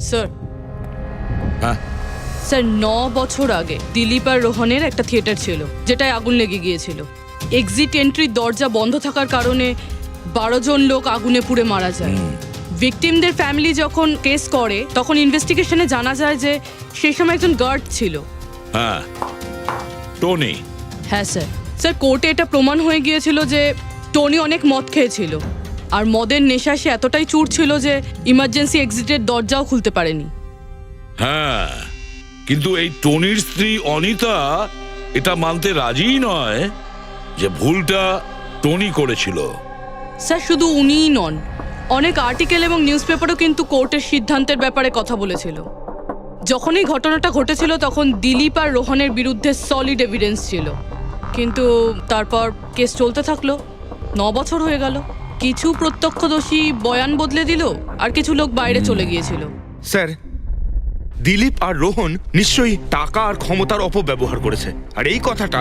Sir হ্যাঁ sir 9 বছর আগে দিলীপ আর রোহনের একটা থিয়েটার ছিল যেটায় আগুন লেগে গিয়েছিল। এক্সিট এন্ট্রির দরজা বন্ধ থাকার কারণে 12 জন লোক আগুনে পুড়ে মারা যায়। ভিকটিমদের ফ্যামিলি যখন কেস করে তখন ইনভেস্টিগেশনে জানা যায় যে সেই সময় একজন গার্ড ছিল। হ্যাঁ টনি। হ্যাঁ স্যার। স্যার কোর্টে এটা প্রমাণ হয়ে গিয়েছিল যে টনি অনেক মদ খেয়েছিল আর মদের নেশায় সে এতটাই চুর ছিল যে ইমার্জেন্সি এক্সিটের দরজাও খুলতে পারেনি। হ্যাঁ কিন্তু এই টনির স্ত্রী অনিতা এটা মানতে রাজিই নয় যে ভুলটা টনি করেছিল। স্যার শুধু উনিই নন, অনেক আর্টিকেল এবং নিউজ পেপারও কিন্তু কোর্টের সিদ্ধান্তের ব্যাপারে কথা বলেছিল। যখন এই ঘটনাটা ঘটেছিল তখন দিলীপ আর রোহনের বিরুদ্ধে সলিড এভিডেন্স ছিল, কিন্তু তারপর কেস চলতে থাকলো। 9 বছর হয়ে গেল। কিছু প্রত্যক্ষদর্শী বয়ান বদলে দিল আর কিছু লোক বাইরে চলে গিয়েছিল। স্যার, দিলীপ আর রোহন নিশ্চয়ই টাকা আর ক্ষমতার অপব্যবহার করেছে, আর এই কথাটা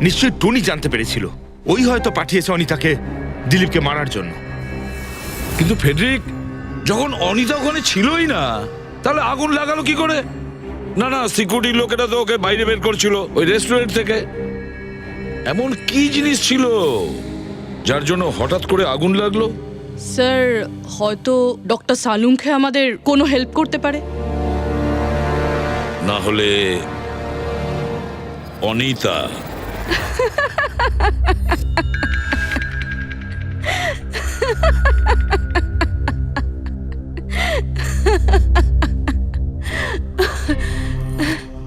নিশ্চয়ই টনি জানতে পেরেছিল। ওই হয়তো পাঠিয়েছে অনিতাকে দিলীপকে মারার জন্য। কিন্তু ফেডরিক, যখন অনিতা ওখানে ছিলই না তাহলে আগুন লাগালো কি করে? না না, সিকিউরিটি লোকেরা তো ওকে বাইরে বের করছিল ওই রেস্টুরেন্ট থেকে। এমন কি জিনিস ছিল যার জন্য হঠাৎ করে আগুন লাগলো? স্যার হয়তো ডক্টর সালুঙ্খে আমাদের কোনো হেল্প করতে পারে। না হলে অনিতা।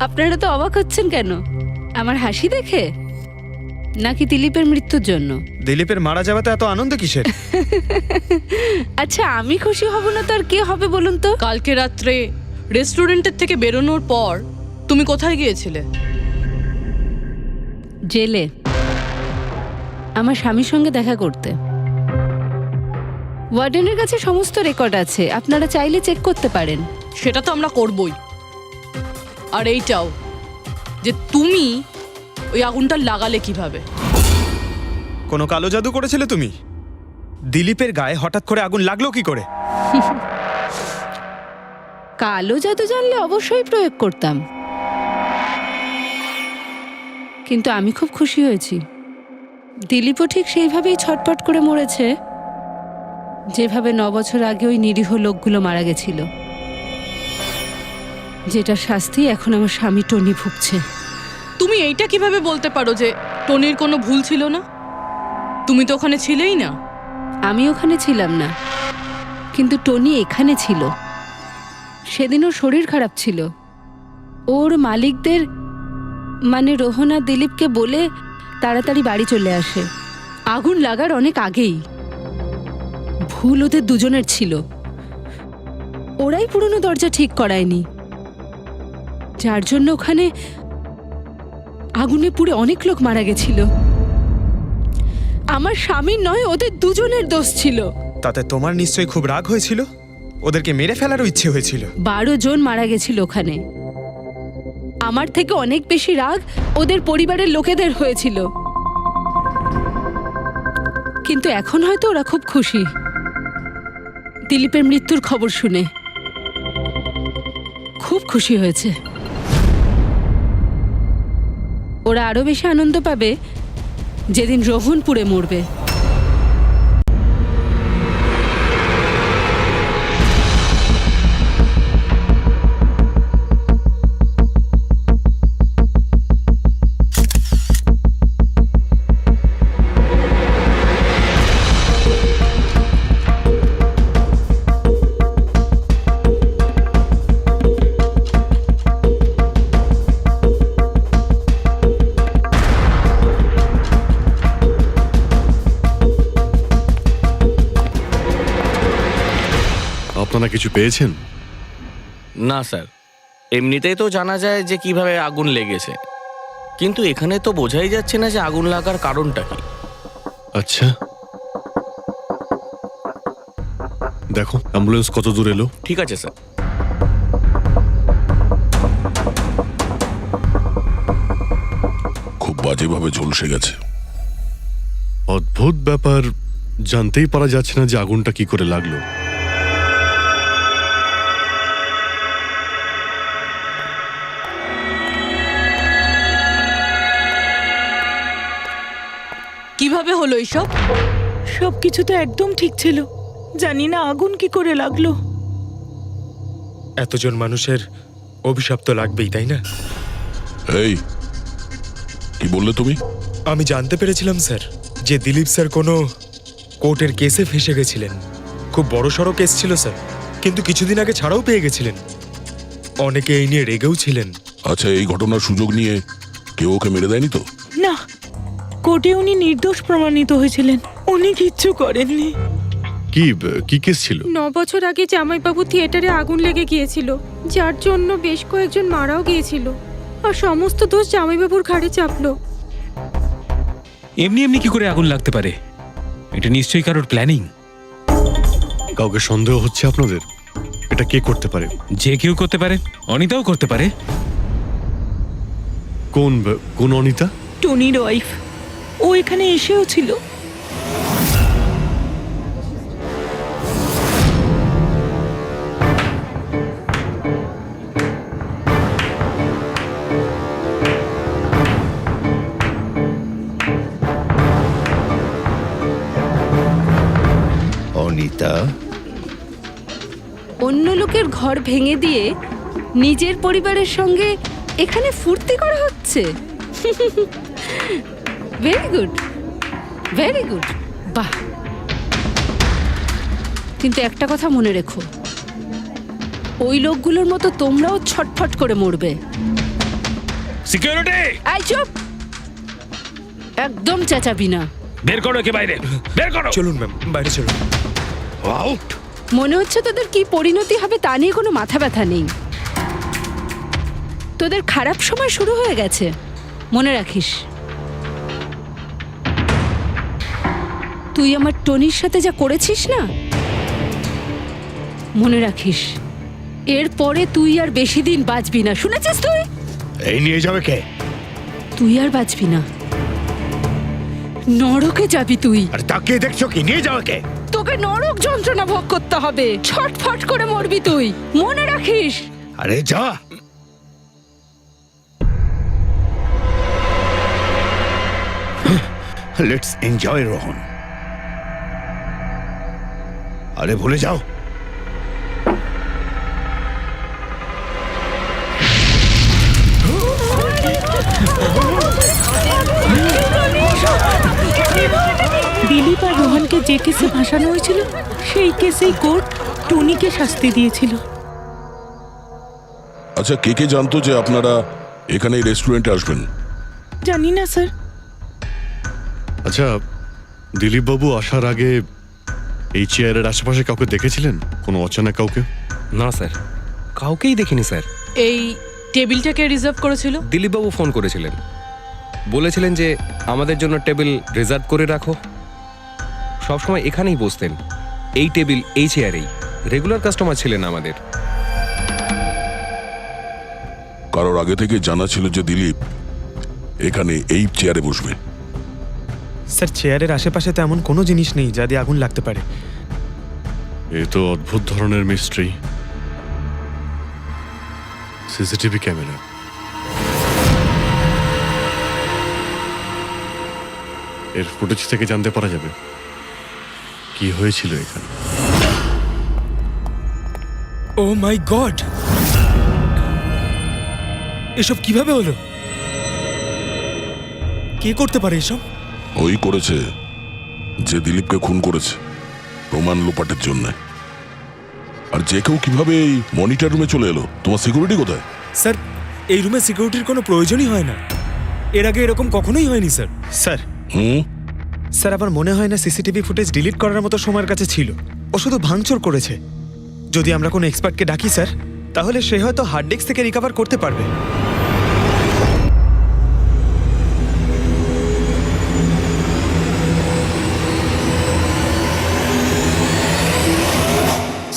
আপনারা তো অবাক হচ্ছেন কেন? আমার হাসি দেখে নাকি দিলীপের মৃত্যুর জন্য? দিলীপের মারা যাওয়াতে এত আনন্দ কিসের? আচ্ছা, আমি খুশি হব না তো আর কে হবে বলুন তো? কালকে রাত্রে রেস্টুরেন্টের থেকে বেরোনোর পর তুমি কোথায় গিয়েছিলে? জেলে আমার স্বামীর সঙ্গে দেখা করতে। ওয়ার্ডেনের কাছে সমস্ত রেকর্ড আছে, আপনারা চাইলে চেক করতে পারেন। সেটা তো আমরা করবই। আর এইটাও যে তুমি ওই আগুনটা লাগালে কিভাবে? কোনো কালো জাদু করেছিলে তুমি? দিলীপের গায়ে হঠাৎ করে আগুন লাগলো কি করে? কালো জাদু জানলে অবশ্যই প্রয়োগ করতাম, কিন্তু আমি খুব খুশি হয়েছি। দিলীপও ঠিক সেইভাবেই ছটপট করে মরেছে যেভাবে 9 বছর আগে ওই নিরীহ লোকগুলো মারা গেছিল, যেটা শাস্তি এখন আমার স্বামী টনি ভুগছে। তুমি এইটা কিভাবে বলতে পারো যে টনির কোনো ভুল ছিল না? তুমি তো ওখানে ছিলেই না। আমি ওখানে ছিলাম না, কিন্তু টনি এখানে ছিল। সেদিন ওর শরীর খারাপ ছিল। ওর মালিকদের মানে রোহন আর দিলীপকে বলে তাড়াতাড়ি বাড়ি চলে আসে আগুন লাগার অনেক আগেই। ভুল ওদের দুজনের ছিল। ওরাই পুরনো দরজা ঠিক করায়নি, যার জন্য ওখানে আগুনে পুড়ে অনেক লোক মারা গেছিল। আমার স্বামীর নয়, ওদের দুজনের দোষ ছিল। তাতে তোমার নিশ্চয়ই খুব রাগ হয়েছিল, ওদেরকে মেরে ফেলারও ইচ্ছে হয়েছিল। 12 জন মারা গেছিল ওখানে। আমার থেকে অনেক বেশি রাগ ওদের পরিবারের লোকেদের হয়েছিল, কিন্তু এখন হয়তো ওরা খুব খুশি দিলীপের মৃত্যুর খবর শুনে। খুব খুশি হয়েছে। ওরা আরো বেশি আনন্দ পাবে যেদিন রোহন পুড়ে মরবে। আপনারা কিছু পেয়েছেন? না স্যার, এমনিতেই তো জানা যায় যে কিভাবে আগুন লেগেছে, কিন্তু এখানে তো বোঝাই যাচ্ছে না যে আগুন লাগার কারণটা কি। আচ্ছা, দেখো অ্যাম্বুলেন্স কত দূর এলো। ঠিক আছে স্যার। খুব বাজেভাবে ঝলসে গেছে। অদ্ভুত ব্যাপার, জানতেই পারা যাচ্ছে না যে আগুনটা কি করে লাগলো। কিভাবে হলো এইসব? সবকিছু তো একদম ঠিক ছিল, জানি না আগুন কি করে লাগলো। এতজন মানুষের অভিশাপ তো লাগবেই, তাই না? এই কি বললে তুমি? আমি জানতে পেরেছিলাম স্যার যে দিলীপ স্যার কোনো কোর্টের কেসে ফেঁসে গেছিলেন। খুব বড়সড় কেস ছিল স্যার, কিন্তু কিছুদিন আগে ছাড়াও পেয়ে গেছিলেন। অনেকে এই নিয়ে রেগেও ছিলেন। আচ্ছা, এই ঘটনার সুযোগ নিয়ে কেউ ওকে মেরে দেয়নি তো? না, কোর্টে উনি নির্দোষ প্রমাণিত হয়েছিলেন, উনি কিচ্ছু করেননি। কি কেস ছিল? 9 বছর আগে জামাইবাবু থিয়েটারে আগুন লেগে গিয়েছিল, যার জন্য বেশ কয়েকজন মারাও গিয়েছিল, আর সমস্ত দোষ জামাইবাবুর ঘাড়ে চাপলো। এমনি এমনি কি করে আগুন লাগতে পারে? এটা নিশ্চয়ই কারোর প্ল্যানিং। কাউকে সন্দেহ হচ্ছে আপনাদের? এটা কে করতে পারে? যে কেউ করতে পারে, অনিতাও করতে পারে। কোন অনিতা? টনির ওয়াইফ, ও এখানে এসেও ছিল। অনিতা, অন্য লোকের ঘর ভেঙে দিয়ে নিজের পরিবারের সঙ্গে এখানে ফুর্তি করা হচ্ছে। ভেরি গুড, ভেরি গুড, বাহ। কিন্তু একটা কথা মনে রেখো, ওই লোকগুলোর মতো তোমরাও ছটফট করে মরবে। সিকিউরিটি, এই চুপ, একদম চেঁচাবি না। বের করো একে বাইরে, বের করো। চলুন ম্যাম, বাইরে চলুন। মনে হচ্ছে তোদের কি পরিণতি হবে তা নিয়ে কোনো মাথা ব্যথা নেই। তোদের খারাপ সময় শুরু হয়ে গেছে, মনে রাখিস। তুই আমার টনির সাথে যা করেছিস না, মনে রাখিস এরপরে তুই আর বেশি দিন বাঁচবি না, শুনেছিস? তুই এই নিয়ে যাবে কে? তুই আর বাঁচবি না, নরকে যাবি তুই। আর তাকে দেখছো কি? নিয়ে যাবে কে? তোকে নরক যন্ত্রণা ভোগ করতে হবে, ছটফট করে মরবি তুই, মনে রাখিস। আরে যা। Let's enjoy Rohan. আরে ভুলে যাও। দিলীপ আর রোহনকে যে কেসে ভাসানো হয়েছিল, সেই কেসেই কোর্ট টনিকে শাস্তি দিয়েছিল। আচ্ছা, কে কে জানতো যে আপনারা এখানে এই রেস্টুরেন্টে আসবেন? জানি না স্যার। আচ্ছা, দিলীপ বাবু আসার আগে এই চেয়ারের আশেপাশে কাউকে দেখেছিলেন? কোনো অচেনা কাউকে? না স্যার, কাউকেই দেখিনি স্যার। এই টেবিলটাকে রিজার্ভ করেছিল? দিলীপবাবু ফোন করেছিলেন, বলেছিলেন যে আমাদের জন্য টেবিল রিজার্ভ করে রাখো। সবসময় এখানেই বসতেন, এই টেবিল এই চেয়ারেই। রেগুলার কাস্টমার ছিলেন আমাদের। কারোর আগে থেকে জানা ছিল যে দিলীপ এখানে এই চেয়ারে বসবে? স্যার, চেয়ারের আশেপাশে তেমন কোনো জিনিস নেই যা দিয়ে আগুন লাগতে পারে। এ তো অদ্ভুত ধরনের মিস্ট্রি। সিসিটিভি ক্যামেরা, এর ফুটেজ থেকে জানতে পারা যাবে কি হয়েছিল এখানে। ও মাই গড, এসব কিভাবে হলো? কে করতে পারে এসব? ওই করেছে যে দিলীপকে খুন করেছে প্রমাণ লোপাটের জন্য। আর যে কেউ কিভাবে এই মনিটর রুমে চলে এলো? তোমার সিকিউরিটি কোথায়? স্যার, এই রুমে সিকিউরিটির কোনো প্রয়োজনই হয় না। এর আগে এরকম কখনোই হয়নি স্যার। স্যার, স্যার আমার মনে হয় না সিসিটিভি ফুটেজ ডিলিট করার মতো সময়ের কাছে ছিল। ও শুধু ভাঙচুর করেছে। যদি আমরা কোনো এক্সপার্টকে ডাকি স্যার, তাহলে সে হয়তো হার্ড ডিস্ক থেকে রিকভার করতে পারবে।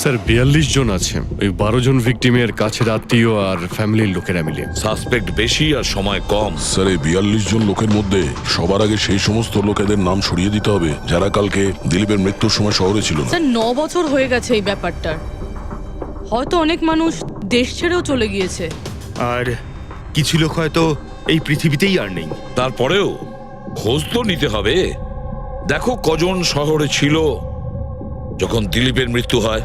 স্যার 42 জন আছে, ওই 12 জন ভিকটিমের কাছের আত্মীয় আর ফ্যামিলির লোকেরা মিলে। সাসপেক্ট বেশি আর সময় কম। স্যার, এই 42 জন লোকের মধ্যে সবার আগে সেই সমস্ত লোকেদের নাম সরিয়ে দিতে হবে যারা কালকে দিলীপের মৃত্যুর সময় শহরে ছিল না। স্যার 9 বছর হয়ে গেছে এই ব্যাপারটার, হয়তো অনেক মানুষ দেশ ছেড়েও চলে গিয়েছে। আর কিছু লোক হয়তো এই পৃথিবীতেই আর নেই। তারপরেও খোঁজ তো নিতে হবে। দেখো কজন শহরে ছিল যখন দিলীপের মৃত্যু হয়।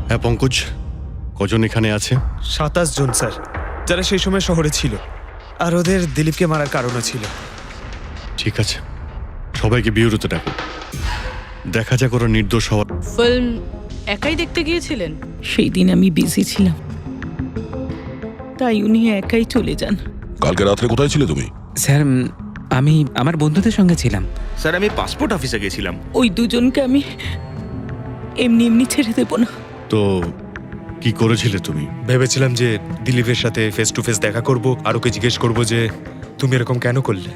হ্যাঁ পঙ্কজ, কজন এখানে আছে? 27 জন স্যার, যারা সেই সময় শহরে ছিল, আর ওদের দিলীপকে মারার কারণও ছিল। ঠিক আছে, সবাইকে বিউরোতে ডাকো, দেখা যাক ওরা নির্দোষ হওয়ার। ফিল্ম একাই দেখতে গিয়েছিলেন? সেই দিন আমি বিজি ছিলাম, তাই উনি একাই চলে যান। কালকে রাত্রে কোথায় ছিলে তুমি? স্যার আমি আমার বন্ধুদের সঙ্গে ছিলাম। স্যার আমি পাসপোর্ট অফিসে গেছিলাম। ওই দুজনকে আমি এমনি এমনি ছেড়ে দেবো না। তো কি করেছিলে তুমি? ভেবেছিলাম যে দিলীপের সাথে ফেস টু ফেস দেখা করব, আর ওকে জিজ্ঞেস করব যে তুমি এরকম কেন করলে।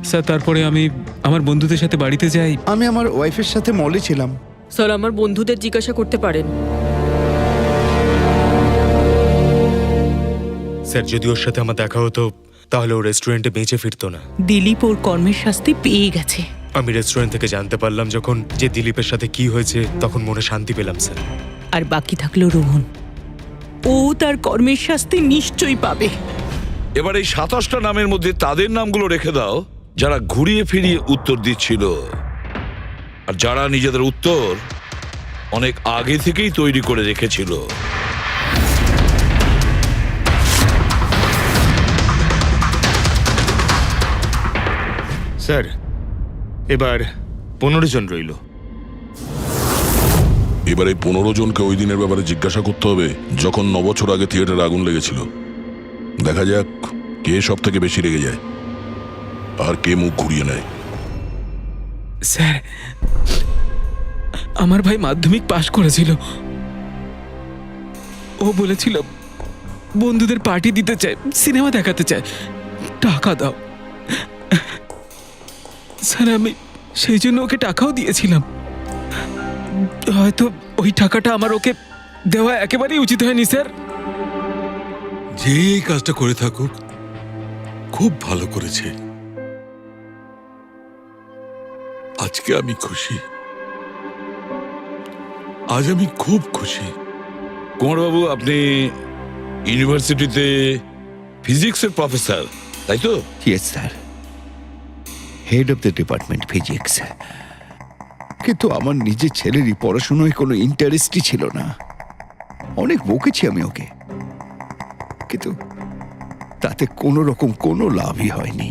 স্যার তারপরে আমি আমার বন্ধুদের সাথে বাড়িতে যাই। আমি আমার ওয়াইফের সাথে মলে ছিলাম। স্যার আমার বন্ধুদের জিজ্ঞাসা করতে পারেন। স্যার যদি ওর সাথে আমার দেখা হতো তাহলে ও রেস্টুরেন্টে বেঁচে ফিরতো না। দিলীপ ওর কর্মের শাস্তি পেয়ে গেছে। আমি রেস্টুরেন্ট থেকে জানতে পারলাম যখন যে দিলীপের সাথে কি হয়েছে, তখন মনে শান্তি পেলাম স্যার। আর বাকি থাকলো রোহন, ও তার কর্মের শাস্তি নিশ্চয়ই পাবে। এবার এই 27টা নামের মধ্যে তাদের নামগুলো রেখে দাও যারা ঘুরিয়ে ফিরিয়ে উত্তর দিচ্ছিল, আর যারা নিজেদের উত্তর অনেক আগে থেকেই তৈরি করে রেখেছিল। স্যার এবার 15 জন রইল। এবার এই 15 জনকে ওই দিনের ব্যাপারে জিজ্ঞাসা করতে হবে যখন 9 বছর আগে থিয়েটারে আগুন লেগেছিল। দেখা যাক কে সব থেকে বেশি রেগে যায় আর কে মুখ ঘুরিয়ে নেয়। স্যার আমার ভাই মাধ্যমিক পাশ করেছিল, ও বলেছিল বন্ধুদের পার্টি দিতে চায়, সিনেমা দেখাতে চায়, টাকা দাও। স্যার আমি সেই জন্য ওকে টাকাও দিয়েছিলাম। হয়তো ওই টাকাটা আমার ওকে দেওয়া একেবারেই উচিত হয়নি স্যার। যে এই কাজটা করে থাকুক খুব ভালো করেছে। আজকে আমি খুশি, আজ আমি খুব খুশি। কুমারবাবু, আপনি ইউনিভার্সিটিতে ফিজিক্সের প্রফেসর, তাই তো? Yes sir, head of the department physics. কিন্তু আমার নিজের ছেলেরই পড়াশোনায় কোনো ইন্টারেস্টই ছিল না। অনেক বকেছি আমি ওকে, কিন্তু তাতে কোনো রকম কোনো লাভই হয়নি।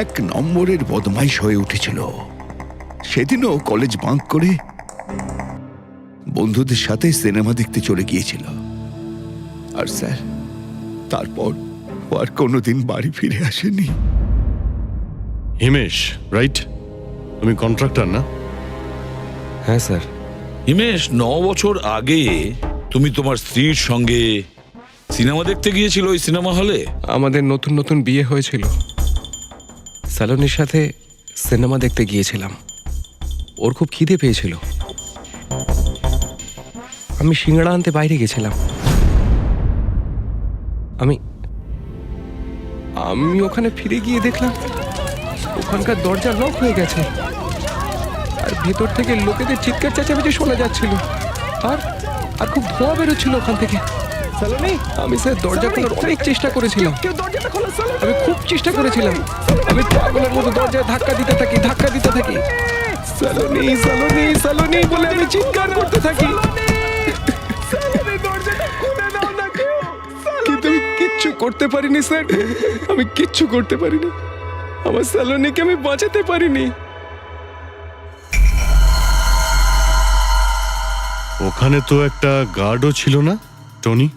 1 নম্বরের বদমাইশ হয়ে উঠেছিল। সেদিনও কলেজ বাঙ্ক করে বন্ধুদের সাথে সিনেমা দেখতে চলে গিয়েছিল। আর স্যার তারপর ও আর কোনোদিন বাড়ি ফিরে আসেনি। হিমেশ, রাইট? তুমি কন্ট্রাক্টর না? হ্যাঁ স্যার। হিমেশ, 9 বছর আগে তুমি তোমার স্ত্রীর সঙ্গে সিনেমা দেখতে গিয়েছিল ওই সিনেমা হলে। আমাদের নতুন নতুন বিয়ে হয়েছিল, স্যালোনির সাথে সিনেমা দেখতে গিয়েছিলাম। ওর খুব খিদে পেয়েছিল, আমি সিঙ্গাড়া আনতে বাইরে গেছিলাম। আমি ওখানে ফিরে গিয়ে দেখলাম ওখানকার দরজা লক হয়ে গেছে, আর ভেতর থেকে লোকেদের চিৎকার চেঁচামেচি শোনা যাচ্ছিল, আর খুব ধোঁয়া বেরোচ্ছিল ওখান থেকে। আমি স্যার দরজা খোলার অনেক চেষ্টা করেছিলাম, আমি খুব চেষ্টা করেছিলাম। আমি পাগলের মতো দরজায় ধাক্কা দিতে থাকি। সালোনি সালোনি সালোনি বলে আমি চিৎকার করতে থাকি, কিন্তু আমি কিচ্ছু করতে পারিনি স্যার। আমি কিচ্ছু করতে পারিনি, আমার সালোনিকে আমি বাঁচাতে পারিনি। ওখানে তো একটা গার্ডও ছিল না, টনি?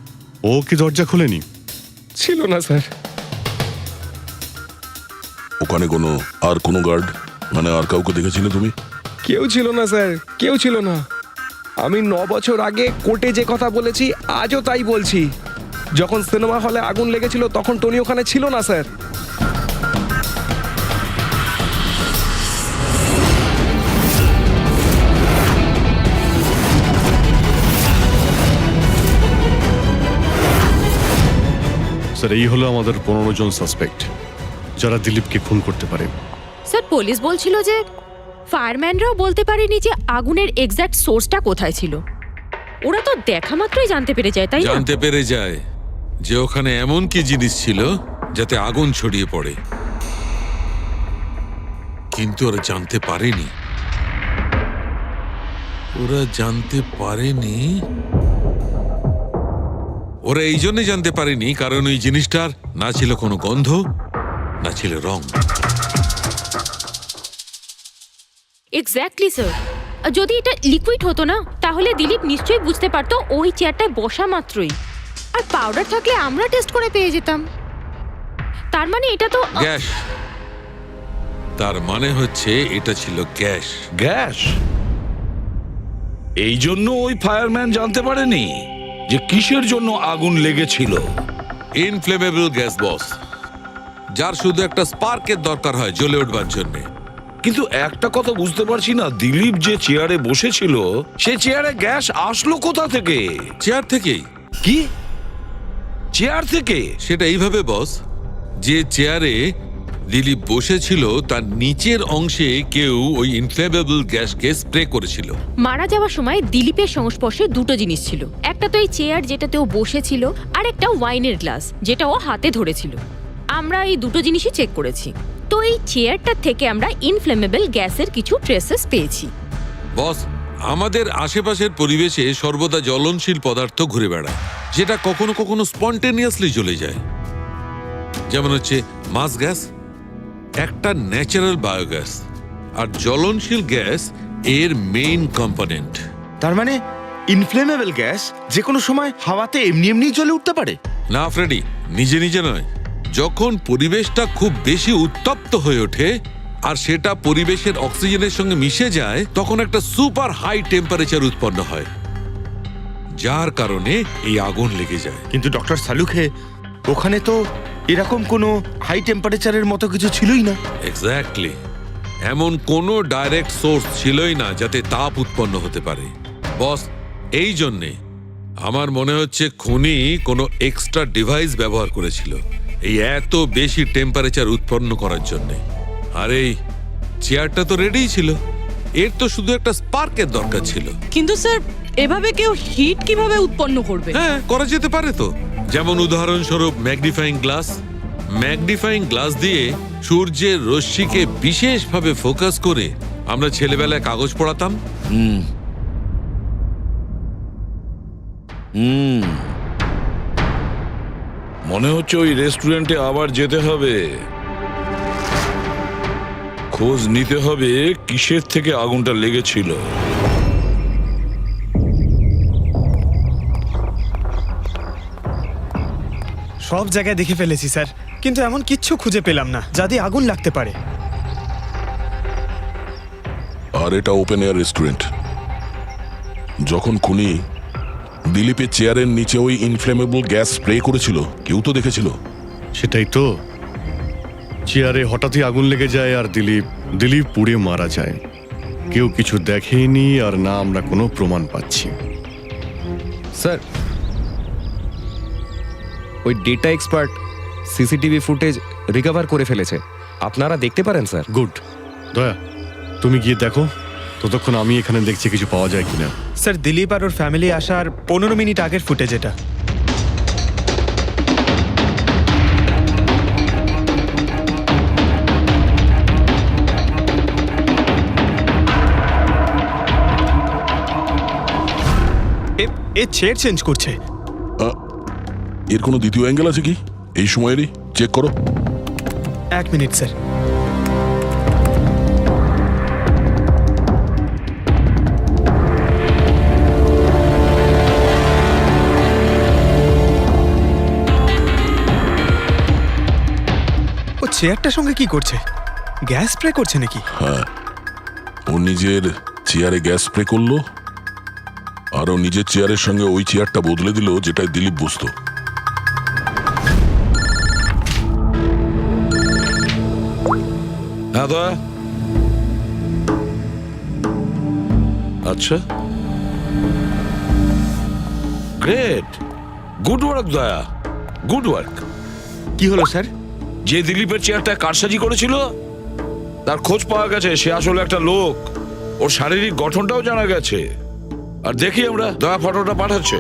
ও কি দরজা খোলেনি? ছিল না স্যার। ওখানে কোনো গার্ড মানে আর কাউকে দেখেছিলে তুমি? কেউ ছিল না স্যার, কেউ ছিল না। আমি 9 বছর আগে কোর্টে যে কথা বলেছি আজও তাই বলছি। যখন সিনেমা হলে আগুন লেগেছিল তখন টনি ওখানে ছিল না স্যার। স্যার এই হলো আমাদের 15 জন সাসপেক্ট যারা দিলীপকে খুন করতে পারে। স্যার পুলিশ বলছিল যে ফায়ারম্যানরাও বলতে পারেনি যে আগুনের এক্স্যাক্ট সোর্সটা কোথায় ছিল। ওরা তো দেখা মাত্রই জানতে পেরে যায়, তাই না? জানতে পেরে যায় যে ওখানে এমন কি জিনিস ছিল যাতে আগুন ছড়িয়ে পড়ে, কিন্তু ওরা জানতে পারেনি ওরা এই জন্য জানতে পারেনি কারণ ওই জিনিসটার না ছিল কোনো গন্ধ, না ছিল রং। Exactly sir. যদি এটা লিকুইড হতো না তাহলে দিলীপ নিশ্চয়ই বুঝতে পারতো ওই চেয়ারটায় বসা মাত্রই। আর পাউডার থাকলে আমরা টেস্ট করে পেয়ে যেতাম। তার মানে এটা তো গ্যাস। তার মানে হচ্ছে এটা ছিল গ্যাস। গ্যাস? এই জন্য ওই ফায়ারম্যান জানতে পারেনি যে কিসের জন্য আগুন লেগেছিল। ইনফ্লেমেবল গ্যাস বস, যার শুধু একটা স্পার্কের দরকার হয় জ্বলে উঠবার জন্য। কিন্তু একটা কথা বুঝতে পারছি না, দিলীপ যে চেয়ারে বসেছিল সে চেয়ারে গ্যাস আসলো কোথা থেকে? চেয়ার থেকেই। কি চেয়ার থেকে? সেটা এইভাবে বস, যে চেয়ারে দিলীপ বসেছিল তার নিচের অংশে কেউ ওই ইনফ্লেমেবল গ্যাসকে স্প্রে করেছিল। মারা যাওয়ার সময় দিলীপের সংস্পর্শে দুটো জিনিস ছিল। একটা তো এই চেয়ার যেটাতে ও বসেছিল, আর একটা ওয়াইনের গ্লাস যেটা ও হাতে ধরেছিল। আমরা এই দুটো জিনিসই চেক করেছি। তো এই চেয়ারটার থেকে আমরা ইনফ্লেমেবল গ্যাসের কিছু ট্রেসেস পেয়েছি। বস, আমাদের আশেপাশের পরিবেশে সর্বদা জ্বলনশীল পদার্থ ঘুরে বেড়ায়, যেটা কখনো কখনো স্পন্টেনিয়াসলি জ্বলে যায়। যেমন হচ্ছে মাস গ্যাস, একটা ন্যাচারাল বায়োগ্যাস, আর জ্বলনশীল গ্যাস এর মেইন কম্পোনেন্ট। তার মানে ইনফ্লেমেবল গ্যাস যে কোনো সময় হাওয়াতে এমনি এমনি জ্বলে উঠতে পারে? না ফ্রেডি, নিজে নিজে নয়। যখন পরিবেশটা খুব বেশি উত্তপ্ত হয়ে ওঠে আর সেটা পরিবেশের অক্সিজেনের সঙ্গে মিশে যায়, তখন একটা সুপার হাই টেম্পারেচার উৎপন্ন হয়, যার কারণে এই আগুন লেগে যায়। কিন্তু ডক্টর সালুখে, ওখানে তো এরকম কোনো হাই টেম্পারেচারের মতো কিছু ছিলই না। এক্স্যাক্টলি, এমন কোনো ডাইরেক্ট সোর্স ছিলই না যাতে তাপ উৎপন্ন হতে পারে। বস, এই জন্যে আমার মনে হচ্ছে খুনি কোনো এক্সট্রা ডিভাইস ব্যবহার করেছিল এই এত বেশি টেম্পারেচার উৎপন্ন করার জন্য। আর এই চেয়ারটা তো রেডিই ছিল, এর তো শুধু একটা স্পার্কের দরকার ছিল। কিন্তু স্যার এভাবে কেউ হিট কিভাবে উৎপন্ন করবে? হ্যাঁ, করা যেতে পারে তো। যেমন উদাহরণস্বরূপ ম্যাগনিফাইং গ্লাস। ম্যাগনিফাইং গ্লাস দিয়ে সূর্যের রশ্মিকে বিশেষভাবে ফোকাস করে আমরা ছেলেবেলায় কাগজ পড়াতাম। মনে হচ্ছে ওই রেস্টুরেন্টে আবার যেতে হবে, খোঁজ নিতে হবে কিসের থেকে আগুনটা লেগেছিল। সব জায়গায় দেখে ফেলেছি স্যার, কিন্তু এমন কিচ্ছু খুঁজে পেলাম না যা দিয়ে আগুন লাগতে পারে। আর এটা ওপেন এয়ার রেস্টুরেন্ট। যখন খুনি দিলীপের চেয়ারের নিচে ওই ইনফ্লেমেবল গ্যাস স্প্রে করেছিল, কেউ তো দেখেছিল। সেটাই তো, চেয়ারে হঠাৎই আগুন লেগে যায় আর দিলীপ পুড়ে মারা যায়। কেউ কিছু দেখেনি, আর না আমরা কোনো প্রমাণ পাচ্ছি। স্যার, ওই data expert CCTV footage recover করে ফেলেছে, আপনারা দেখতে পারেন স্যার। গুড। দয়া, তুমি গিয়ে দেখো, ততক্ষণ আমি এখানে দেখছি কিছু পাওয়া যায় কিনা। স্যার, দিলীপ আর ওর ফ্যামিলি আসার 15 মিনিট আগের ফুটেজ এটা। এ চেয়ার চেঞ্জ করছে। এর কোনো দ্বিতীয় অ্যাঙ্গেল আছে কি এই সময়েরই? চেক করো। 1 মিনিট স্যার। ও চেয়ারটার সঙ্গে কি করছে? গ্যাস স্প্রে করছে নাকি? হ্যাঁ, ও নিজের চেয়ারে গ্যাস স্প্রে করলো আরও নিজের চেয়ারের সঙ্গে ওই চেয়ারটা বদলে দিল, যেটাই দিলীপ বুঝতো। হ্যাঁ দয়া। আচ্ছা, গ্রেট, গুড ওয়ার্ক দয়া, গুড ওয়ার্ক। কি হলো স্যার? যে দিলীপের চেয়ারটা কারসাজি করেছিল তার খোঁজ পাওয়া গেছে। সে আসলে একটা লোক, ওর শারীরিক গঠনটাও জানা গেছে। আর দেখি আমরা, দয়া ফটোটা পাঠাচ্ছে।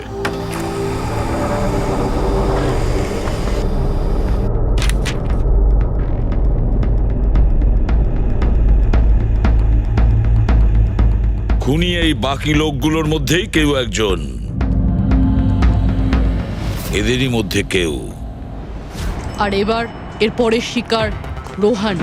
খুনি এই বাকি লোকগুলোর মধ্যেই কেউ একজন, এদেরই মধ্যে কেউ। আর এবার এর পরের শিকার রোহান।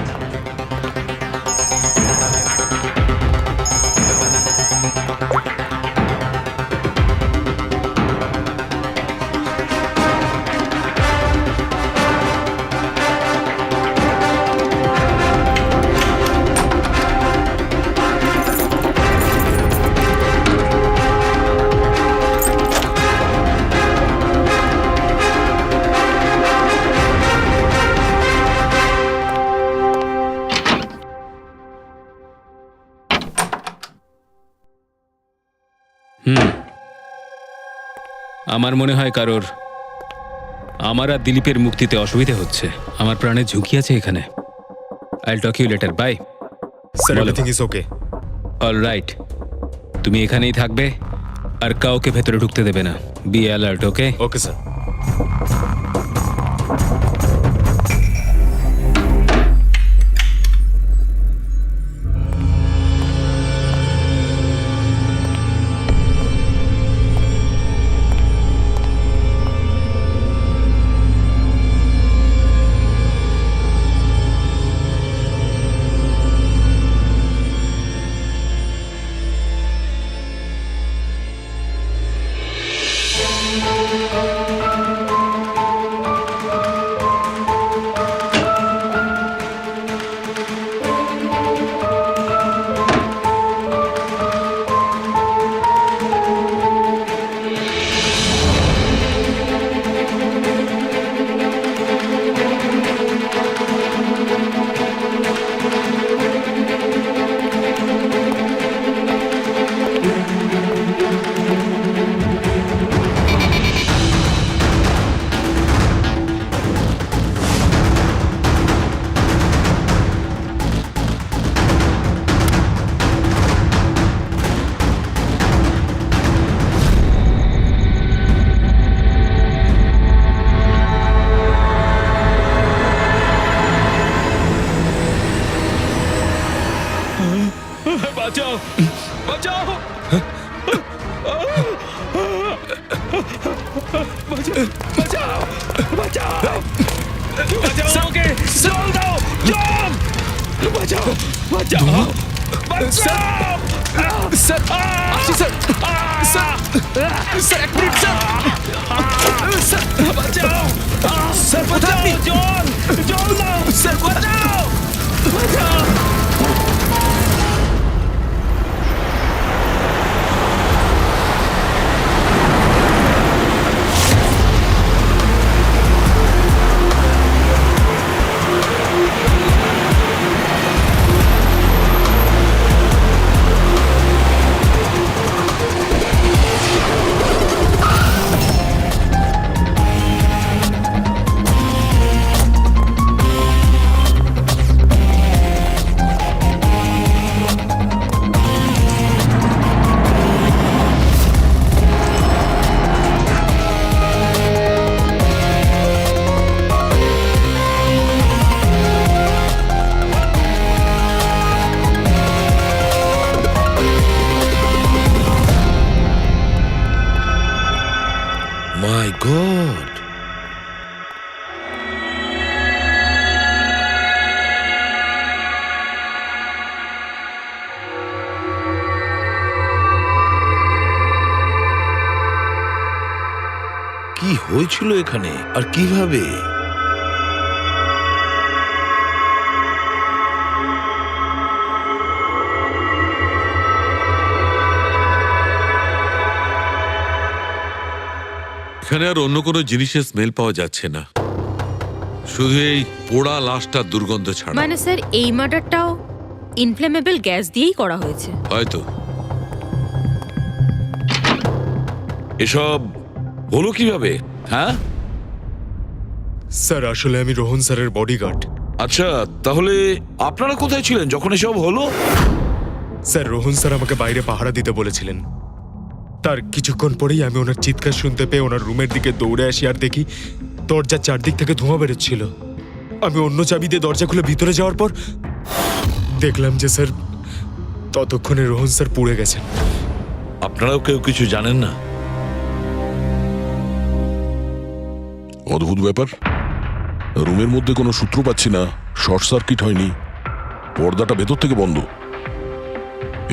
আমার মনে হয় কারোর আমার আর দিলীপের মুক্তিতে অসুবিধা হচ্ছে। আমার প্রাণের ঝুঁকি আছে এখানে। I will talk you later, bye. Sir, everything is okay. All right, তুমি এখানেই থাকবে আর কাউকে ভেতরে ঢুকতে দেবে না। Be alert, okay? Okay sir. বাঁচাও, বাঁচাও, বাঁচাও, বাঁচাও, বাঁচাও ওকে, জল দাও, জল, বাঁচাও, বাঁচাও, বাঁচাও। স্যার, আসি স্যার, স্যার, স্যার এক মিনিট স্যার, স্যার বাঁচাও, স্যার বাঁচাও, জল, জল দাও, স্যার বাঁচাও, বাঁচাও। My God! কি হয়েছিল এখানে আর কিভাবে? এখানে আর অন্য কোনো জিনিসের স্মেল পাওয়া যাচ্ছে না, শুধু এই পোড়া লাশটার দুর্গন্ধ ছাড়া। মানে স্যার এই মার্ডারটাও ইনফ্লেমেবল গ্যাস দিয়েই করা হয়েছে। হয়তো। এসব হলো কিভাবে? হ্যাঁ স্যার আসলে আমি রোহন স্যারের বডিগার্ড। আচ্ছা, তাহলে আপনারা কোথায় ছিলেন যখন এসব হলো? স্যার রোহন স্যার আমাকে বাইরে পাহারা দিতে বলেছিলেন। তার কিছুক্ষণ পরেই আমি ওনার চিৎকার শুনতে পেয়ে ওনার রুমের দিকে দৌড়ে আসি আর দেখি দরজার চারদিক থেকে ধোঁয়া বেরোচ্ছিল। আমি অন্য চাবি দিয়ে দরজা খুলে ভিতরে যাওয়ার পর দেখলাম যে স্যার ততক্ষণে রোহন স্যার পুড়ে গেছেন। আপনারাও কেউ কিছু জানেন না? অদ্ভুত ব্যাপার, রুমের মধ্যে কোনো সূত্র পাচ্ছি না, শর্ট সার্কিট হয়নি, পর্দাটা ভেতর থেকে বন্ধ,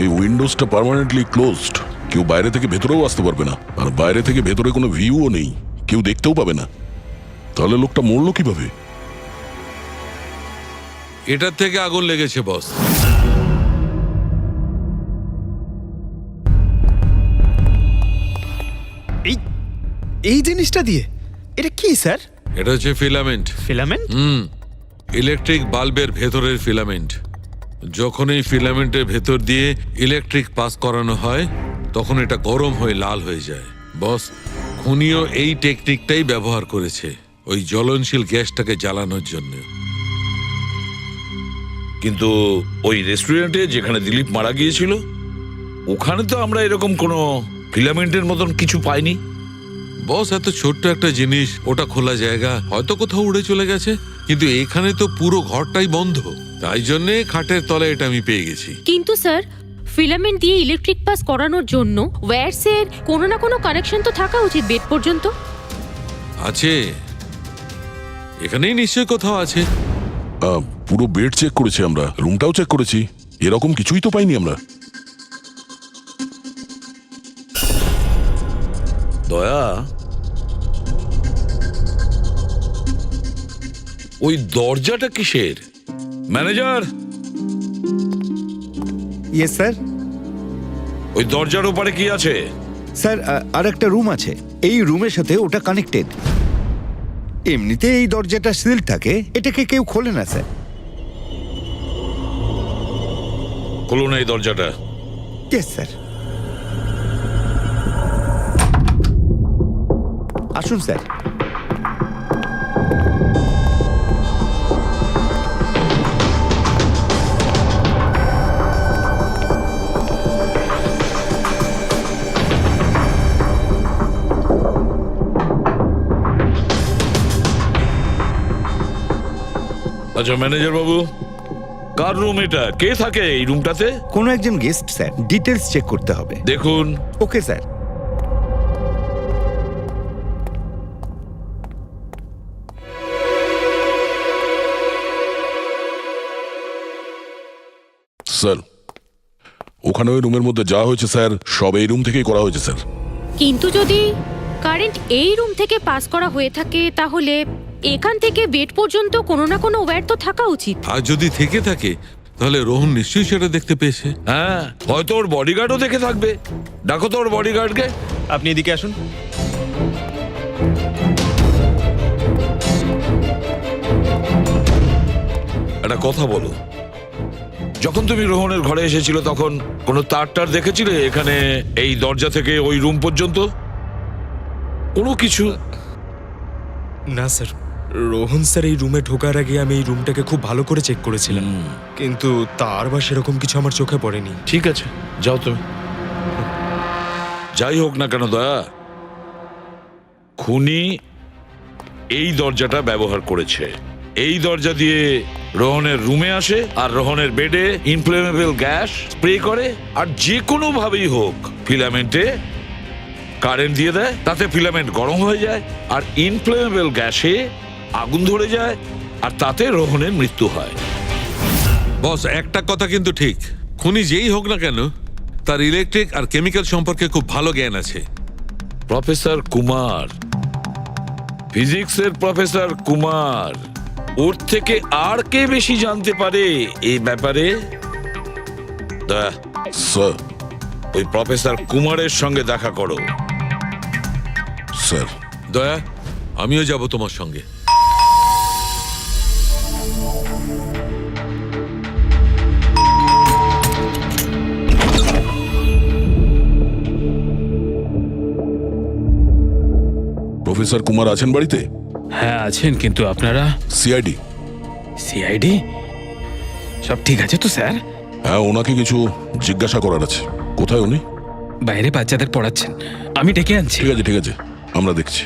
এই উইন্ডোজটা পার্মানেন্টলি ক্লোজড, কেউ বাইরে থেকে ভেতরেও আসতে পারবে না, আর বাইরে থেকে ভেতরে কোনো ভিউও নেই, কেউ দেখতেও পাবে না। তাহলে লোকটা মরলো কিভাবে? এটার থেকে আগুন লেগেছে বস। এই জিনিসটা দিয়ে? এটা কি স্যার? এটা হচ্ছে ফিলামেন্ট। ফিলামেন্ট? ইলেকট্রিক বাল্বের ভেতরের ফিলামেন্ট। যখন এই ফিলামেন্টের ভেতর দিয়ে ইলেকট্রিক পাস করানো হয় তখন এটা গরম হয়ে লাল হয়ে যায়। বস, খুনিও এই টেকনিকটাই ব্যবহার করেছে ওই জ্বলনশীল গ্যাসটাকে জ্বালানোর জন্য। কিন্তু ওই রেস্টুরেন্টে যেখানে দিলীপ মারা গিয়েছিল ওখানে তো আমরা এরকম কোনো ফিলামেন্টের মতন কিছু পাইনি। বস, এত ছোট্ট একটা জিনিস, ওটা খোলা জায়গা, হয়তো কোথাও উড়ে চলে গেছে, কিন্তু এখানে তো পুরো ঘরটাই বন্ধ, তাই জন্যে খাটের তলে এটা আমি পেয়ে গেছি। কিন্তু স্যার ফিলামেন্ট দিয়ে ইলেকট্রিক পাস করানোর জন্য ওয়্যারসের কোনো না কোনো কানেকশন তো থাকা উচিত বেড পর্যন্ত। আছে, এখানেই নিশ্চয়ই কোথাও আছে। পুরো বেড চেক করেছি আমরা, রুমটাও চেক করেছি, এরকম কিছুই তো পাইনি আমরা। দয়া, ওই দরজাটা কিসের? ম্যানেজার। Yes sir. ওই দরজার ওপারে কি আছে? স্যার আর একটা রুম আছে, এই রুমের সাথে ওটা কানেক্টেড। এমনিতে এই দরজাটা সিল থাকে, এটাকে কেউ খোলে না স্যার। খুলুন এই দরজাটা। Yes sir. আসুন স্যার। আচ্ছা ম্যানেজার বাবু, কার রুম এটা? কে থাকে এই রুমটাতে? কোনো একজন গেস্ট স্যার, ডিটেলস চেক করতে হবে। দেখুন। Okay sir. স্যার, ওখানে ওই রুমের মধ্যে যা হয়েছে স্যার সব এই রুম থেকেই করা হয়েছে স্যার। কিন্তু যদি কারেন্ট এই রুম থেকে পাস করা হয়ে থাকে তাহলে এখান থেকে বেড পর্যন্ত কোনো না কোনো ওয়্যার তো থাকা উচিত। আর যদি থেকে থাকে তাহলে রোহন নিশ্চয়ই সেটা দেখতে পেয়েছে। হ্যাঁ, হয়তো ওর বডিগার্ডও দেখে থাকবে। ডাকো তো ওর বডিগার্ডকে। আপনি এদিকে আসুন। একটা কথা বলো, যখন তুমি রোহনের ঘরে এসেছিল তখন কোনো তার দেখেছিলে এখানে এই দরজা থেকে ওই রুম পর্যন্ত? কোনো কিছু? না স্যার, রোহন স্যার এই রুমে ঢোকার আগে আমি এই রুমটাকে খুব ভালো করে চেক করেছিলাম, কিন্তু তার বা সেরকম কিছু আমার চোখে পড়েনি। ঠিক আছে, যাও তুমি। যাই হোক না কেন দয়া, খুনি এই দরজাটা ব্যবহার করেছে। এই দরজা দিয়ে রোহনের রুমে আসে আর রোহনের বেডে ইনফ্লেমেবল গ্যাস স্প্রে করে, আর যে কোনো ভাবেই হোক ফিলামেন্টে কারেন্ট দিয়ে দেয়, তাতে ফিলামেন্ট গরম হয়ে যায় আর ইনফ্লেমেবল গ্যাসে আগুন ধরে যায়, আর তাতে রোহনের মৃত্যু হয়। বস, একটা কথা কিন্তু ঠিক, খুনি যেই হোক না কেন তার ইলেকট্রিক আর কেমিক্যাল সম্পর্কে খুব ভালো জ্ঞান আছে। প্রফেসর কুমার, ফিজিক্সের প্রফেসর কুমার, ওর থেকে আর কে বেশি জানতে পারে এই ব্যাপারে? স্যার, ওই প্রফেসর কুমারের সঙ্গে দেখা করো। স্যার। দয়া, আমিও যাব তোমার সঙ্গে। প্রফেসর কুমার আছেন বাড়িতে? হ্যাঁ আছেন, কিন্তু আপনারা? সিআইডি। সিআইডি? সব ঠিক আছে তো স্যার? হ্যাঁ, ওনাকে কিছু জিজ্ঞাসা করার আছে। কোথায় উনি? বাইরে বাচ্চাদের পড়াচ্ছেন, আমি ডেকে আনছি। ঠিক আছে ঠিক আছে, আমরা দেখছি।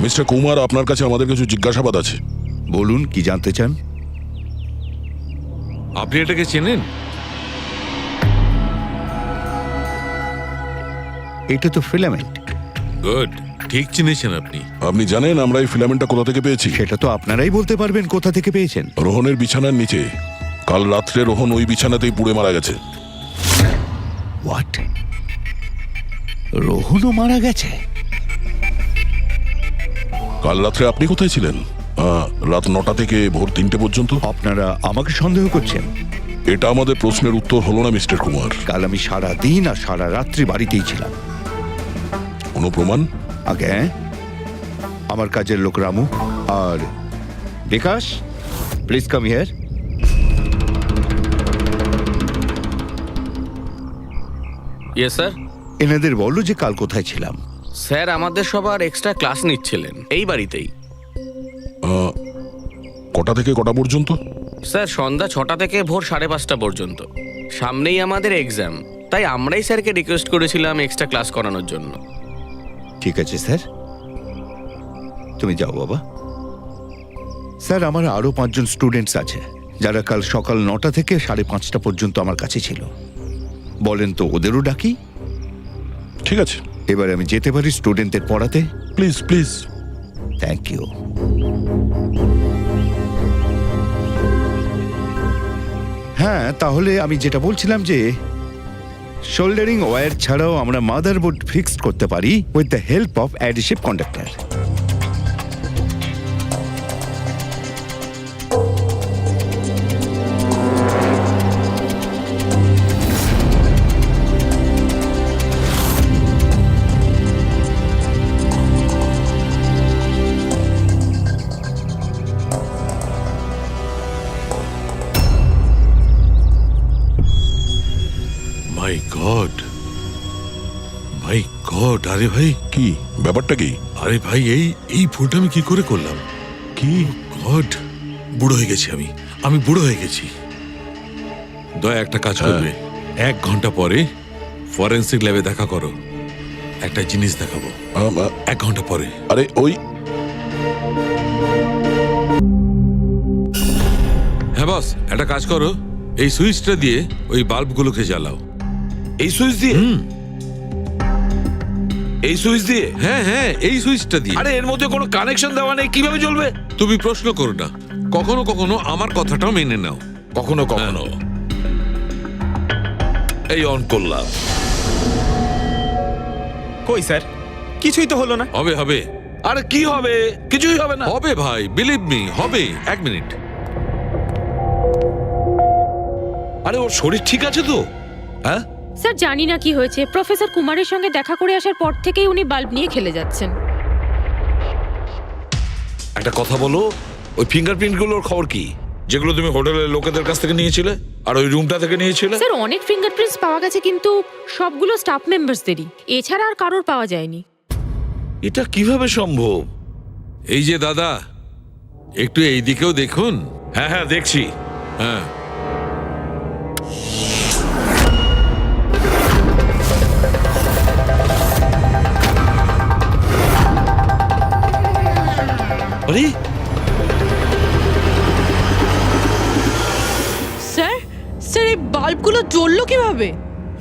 মিস্টার কুমার, আপনার কাছে আমাদের কিছু জিজ্ঞাসাবাদ আছে। বলুন, কি জানতে চান? আপনি এটাকে চেনেন? এটা তো ফিলামেন্ট। গুড, ঠিক চিনেছেন আপনি। আপনি জানেন আমরা এই ফিলামেন্টটা কোথা থেকে পেয়েছি? সেটা তো আপনারাই বলতে পারবেন কোথা থেকে পেয়েছেন। রোহনের বিছানার নিচে। কাল রাত্রে রোহন ওই বিছানাতেই পুড়ে মারা গেছে। হোয়াট? রোহনও মারা গেছে? কাল রাত্রে আপনি কোথায় ছিলেন? রাত 9টা থেকে ভোর 3টে পর্যন্ত। আপনারা আমাকে সন্দেহ করছেন? এটা আমাদের প্রশ্নের উত্তর হলো না মিস্টার কুমার। কাল আমি সারা দিন আর সারা রাত্রি বাড়িতেই ছিলাম। কোনো প্রমাণ? আগে আমার কাজের লোক রামু আর Bikash, please come here. Yes sir. এনাদের বললো যে কাল কোথায় ছিলাম। স্যার আমাদের সবার এক্সট্রা ক্লাস নিচ্ছিলেন এই বাড়িতেই। কটা থেকে কটা পর্যন্ত? স্যার সন্ধ্যা 6টা থেকে ভোর 5:30 পর্যন্ত। সামনেই আমাদের এক্সাম, তাই আমরাই স্যারকে রিকোয়েস্ট করেছিলাম এক্সট্রা ক্লাস করানোর জন্য। ঠিক আছে স্যার, তুমি যাও বাবা। স্যার, আমার আরো 5 জন স্টুডেন্টস আছে যারা কাল সকাল 9টা থেকে 5:30 পর্যন্ত আমার কাছে ছিল। বলেন তো ওদেরও ডাকি? ঠিক আছে, এবার আমি যেতে পারি স্টুডেন্টদের পড়াতে? Please please. Thank you. হ্যাঁ, তাহলে আমি যেটা বলছিলাম যে শোল্ডারিং ওয়্যার ছাড়াও আমরা মাদারবোর্ড ফিক্সড করতে পারি with the help of adhesive conductor. My god, my god! আরে ভাই, কি ব্যাপারটা? কি? আরে ভাই, এই ভুলটা আমি কি করে করলাম? কি গড, বুড়ো হয়ে গেছি আমি বুড়ো হয়ে গেছি। দয়া, একটা কাজ করবে, 1 ঘন্টা পরে ফরেন্সিক ল্যাবে দেখা করো। একটা জিনিস দেখাবো। 1 ঘন্টা পরে। আরে ওই, হ্যাঁ বস, একটা কাজ করো, এই সুইচটা দিয়ে ওই বাল্বগুলোকে জ্বালাও। এই সুইচ দিয়ে? এই সুইচ দিয়ে? হ্যাঁ হ্যাঁ, এই সুইচটা দিয়ে। আরে এর মধ্যে কোনো কানেকশন দেওয়া নেই, কিভাবে জ্বলবে? তুমি প্রশ্ন করো না, কখনো কখনো আমার কথাটাও মেনে নাও। কখনো কখনো। এই অন করলাম। কই স্যার, কিছুই তো হলো না। হবে হবে। আরে কি হবে? কিছুই হবে না। হবে ভাই, বিলিভ মি, হবে। 1 মিনিট। আরে ওর শরীর ঠিক আছে তো? হ্যাঁ স্যার জানি না কি হয়েছে, প্রফেসর কুমারের সঙ্গে দেখা করে আসার পর থেকেই উনি বাল্ব নিয়ে খেলে যাচ্ছেন। একটা কথা বলো, ওই ফিঙ্গারপ্রিন্ট গুলোর খবর কি, যেগুলো তুমি হোটেলের লোকেদের কাছ থেকে নিয়েছিলে আর ওই রুমটা থেকে নিয়েছিলে? স্যার অনেক ফিঙ্গারপ্রিন্টস পাওয়া গেছে, কিন্তু সবগুলো স্টাফ মেম্বারসদেরই, এছাড়া আর কারোর পাওয়া যায়নি। এটা কিভাবে সম্ভব? এই যে দাদা, একটু এই দিকেও দেখুন। হ্যাঁ হ্যাঁ, দেখছি। হ্যাঁ, আরে স্যার, স্যার এই বাল্বগুলো জ্বললো কিভাবে?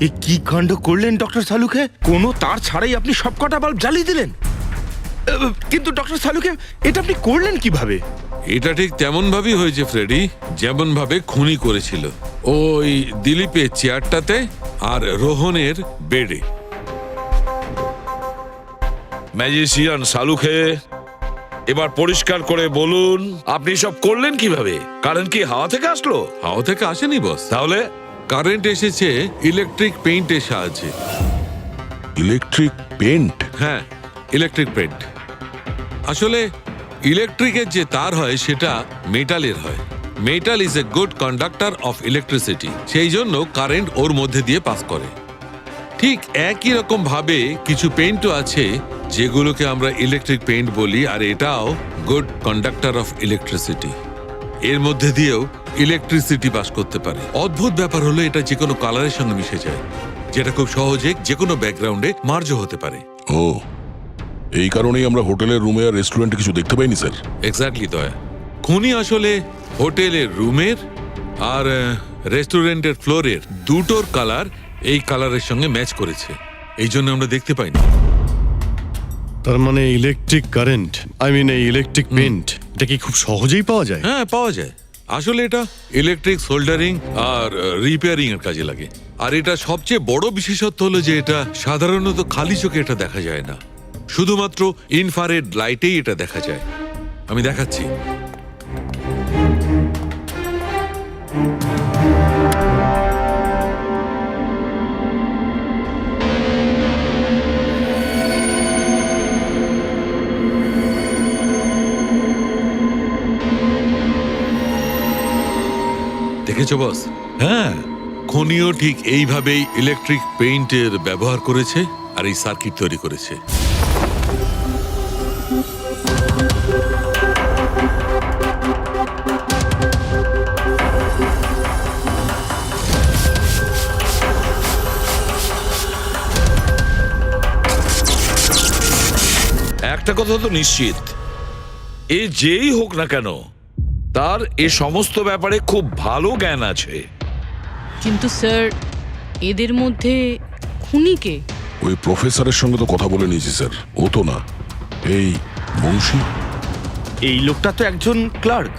এ কি কাণ্ড করলেন ডক্টর সালুকে? কোনো তার ছাড়াই আপনি সবকটা বাল্ব জ্বালিয়ে দিলেন। কিন্তু ডক্টর সালুকে, এটা আপনি করলেন কিভাবে? এটা ঠিক তেমন ভাবেই হয়েছে ফ্রেডি, যেমন ভাবে খুনি করেছিল। ওই দিলীপের চেয়ারটাতে আর রোহনের বেডে। ম্যাজিশিয়ান সালুখে, এবার পরিষ্কার করে বলুন আপনি সব করলেন কিভাবে? কারেন্ট কি হাওয়া থেকে আসলো? হাওয়া থেকে আসেনি বস, তাহলে কারেন্ট এসেছে ইলেকট্রিক পেইন্টের সাহায্যে। Electric paint? হ্যাঁ, ইলেকট্রিক পেইন্ট। আসলে ইলেকট্রিকের যে তার হয় সেটা মেটালের হয়। Metal is a good conductor of electricity, সেই জন্য কারেন্ট ওর মধ্যে দিয়ে পাস করে। ঠিক একই রকম ভাবে কিছু পেইন্টও আছে যেগুলোকে আমরা ইলেকট্রিক পেইন্ট বলি, আর এটাও গুড কন্ডাক্টর অফ ইলেকট্রিসিটি। এর মধ্যে দিয়েও ইলেকট্রিসিটি পাস করতে পারে। অদ্ভুত ব্যাপার হলো এটা যে কোনো কালারের সঙ্গে মিশে যায়, যেটা খুব সহজে যে কোনো ব্যাকগ্রাউন্ডে মার্জ হতে পারে। ও, এই কারণেই আমরা হোটেলের রুমে আর রেস্টুরেন্টে কিছু দেখতে পাইনি স্যার। এক্স্যাক্টলি দয়া। খুনি আসলে হোটেলের রুমের আর রেস্টুরেন্টের ফ্লোরের দুটোর কালার এই কালারের সঙ্গে ম্যাচ করেছে, এই জন্য আমরা দেখতে পাইনি। তার মানে ইলেকট্রিক কারেন্ট, এই ইলেকট্রিক পেন্ট, এটা কি খুব সহজেই পাওয়া যায়? হ্যাঁ, পাওয়া যায়। আসলে এটা ইলেকট্রিক সোল্ডারিং আর রিপেয়ারিং এর কাজে লাগে। আর এটা সবচেয়ে বড় বিশেষত্ব হলো যে এটা সাধারণত খালি চোখে এটা দেখা যায় না, শুধুমাত্র ইনফ্রারেড লাইটেই এটা দেখা যায়। আমি দেখাচ্ছি। দেখেছো বস? হ্যাঁ, খনিও ঠিক এইভাবেই ইলেকট্রিক পেইন্টের ব্যবহার করেছে আর এই সার্কিট তৈরি করেছে। একটা কথা তো নিশ্চিত, এ যেই হোক না কেন তার এ সমস্ত ব্যাপারে খুব ভালো জ্ঞান আছে। কিন্তু স্যার, এদের মধ্যে খুনি কে? ওই প্রফেসরের সঙ্গে তো কথা বলে নিয়েছি স্যার, ও তো না, এই বংশী। এই লোকটা তো একজন ক্লার্ক,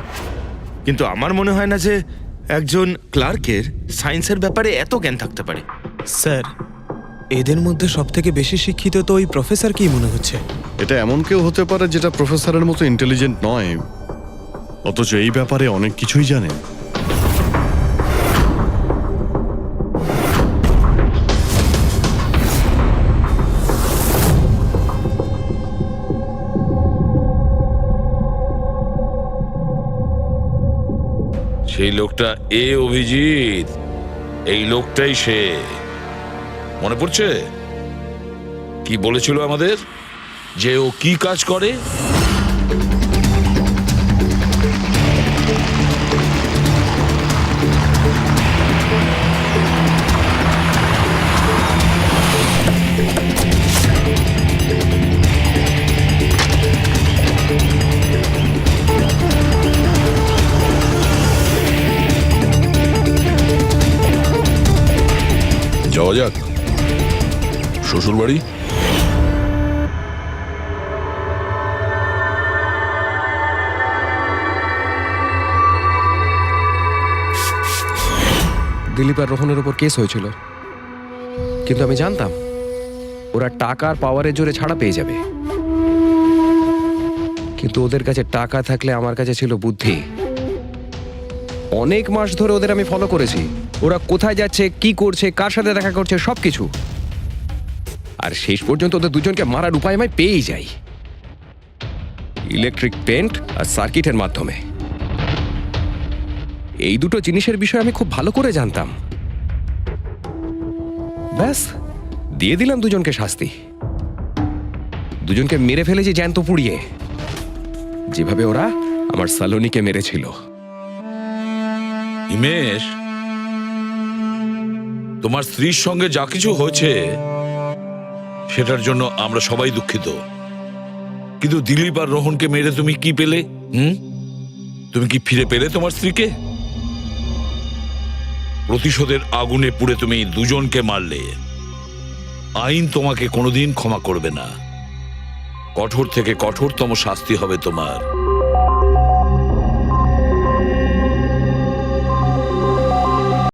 কিন্তু আমার মনে হয় না যে একজন ক্লার্কের সায়েন্সের ব্যাপারে এত জ্ঞান থাকতে পারে। স্যার, এদের মধ্যে সব থেকে বেশি শিক্ষিত তো ওই প্রফেসর কি মনে হচ্ছে। এটা এমন কেউ হতে পারে যেটা প্রফেসরের মতো ইন্টেলিজেন্ট নয়, অথচ এই ব্যাপারে অনেক কিছুই জানে। সেই লোকটা অভিজিৎ, এই লোকটাই সে। মনে পড়ছে কি বলেছিল আমাদের, যে ও কি কাজ করে? যাওয়া যাক শ্বশুর বাড়ি। দিলীপ আর রোহনের উপর কেস হয়েছিল, কিন্তু আমি জানতাম ওরা টাকা আর পাওয়ারের জোরে ছাড়া পেয়ে যাবে। কিন্তু ওদের কাছে টাকা থাকলে আমার কাছে ছিল বুদ্ধি। অনেক মাস ধরে ওদের আমি ফলো করেছি, ওরা কোথায় যাচ্ছে, কি করছে, কার সাথে দেখা করছে, সবকিছু। আর শেষ পর্যন্ত ওদের দুজনকে মারার উপায় আমি পেয়েই যাই, ইলেকট্রিক পেন্ট আর সার্কিটের মাধ্যমে। এই দুটো জিনিসের বিষয়ে আমি খুব ভালো করে জানতাম। ব্যাস, দিয়ে দিলাম দুজনকে শাস্তি। দুজনকে মেরে ফেলেছি জ্যান্ত পুড়িয়ে, যেভাবে ওরা আমার সালোনিকে মেরেছিল। হিমেশ, তোমার স্ত্রীর সঙ্গে যা কিছু হয়েছে সেটার জন্য আমরা সবাই দুঃখিত, কিন্তু দিলীপ আর রোহনকে মেরে তুমি কি পেলে? তুমি কি ফিরে পেলে তোমার স্ত্রীকে? প্রতিশোধের আগুনে পুড়ে তুমি দুজনকে মারলে, আইন তোমাকে কোনোদিন ক্ষমা করবে না। কঠোর থেকে কঠোরতম শাস্তি হবে তোমার।